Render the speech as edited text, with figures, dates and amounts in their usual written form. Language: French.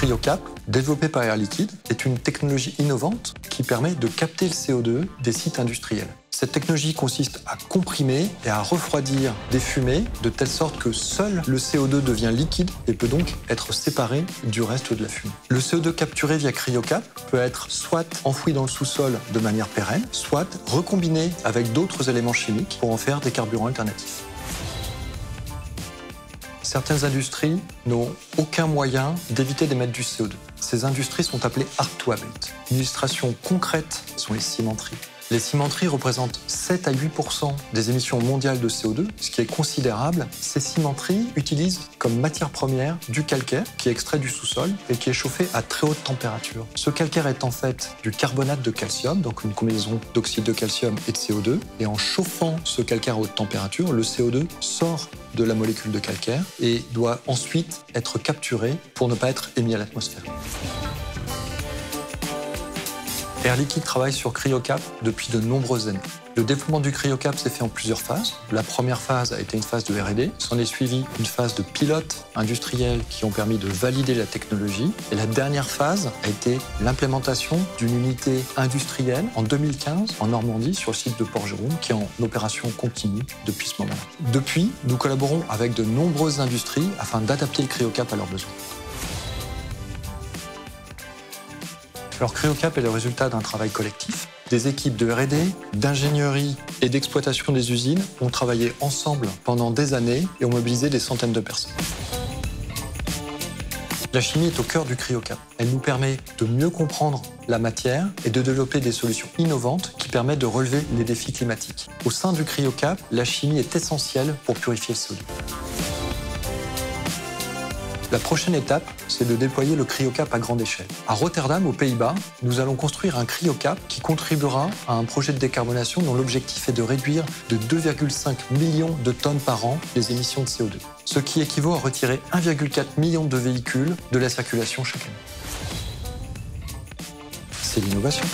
CryoCap, développé par Air Liquide, est une technologie innovante qui permet de capter le CO2 des sites industriels. Cette technologie consiste à comprimer et à refroidir des fumées de telle sorte que seul le CO2 devient liquide et peut donc être séparé du reste de la fumée. Le CO2 capturé via CryoCap peut être soit enfoui dans le sous-sol de manière pérenne, soit recombiné avec d'autres éléments chimiques pour en faire des carburants alternatifs. Certaines industries n'ont aucun moyen d'éviter d'émettre du CO2. Ces industries sont appelées hard to abate. Une illustration concrète sont les cimenteries. Les cimenteries représentent 7 à 8% des émissions mondiales de CO2, ce qui est considérable. Ces cimenteries utilisent comme matière première du calcaire qui est extrait du sous-sol et qui est chauffé à très haute température. Ce calcaire est en fait du carbonate de calcium, donc une combinaison d'oxyde de calcium et de CO2. Et en chauffant ce calcaire à haute température, le CO2 sort de la molécule de calcaire et doit ensuite être capturé pour ne pas être émis à l'atmosphère. Air Liquide travaille sur CryoCap depuis de nombreuses années. Le développement du CryoCap s'est fait en plusieurs phases. La première phase a été une phase de R&D. S'en est suivi une phase de pilotes industriels qui ont permis de valider la technologie. Et la dernière phase a été l'implémentation d'une unité industrielle en 2015 en Normandie sur le site de Port-Jérôme qui est en opération continue depuis ce moment-là. Depuis, nous collaborons avec de nombreuses industries afin d'adapter le CryoCap à leurs besoins. Alors CryoCap est le résultat d'un travail collectif. Des équipes de R&D, d'ingénierie et d'exploitation des usines ont travaillé ensemble pendant des années et ont mobilisé des centaines de personnes. La chimie est au cœur du CryoCap. Elle nous permet de mieux comprendre la matière et de développer des solutions innovantes qui permettent de relever les défis climatiques. Au sein du CryoCap, la chimie est essentielle pour purifier le CO2. La prochaine étape, c'est de déployer le CryoCap à grande échelle. À Rotterdam, aux Pays-Bas, nous allons construire un CryoCap qui contribuera à un projet de décarbonation dont l'objectif est de réduire de 2,5 millions de tonnes par an les émissions de CO2, ce qui équivaut à retirer 1,4 million de véhicules de la circulation chaque année. C'est l'innovation.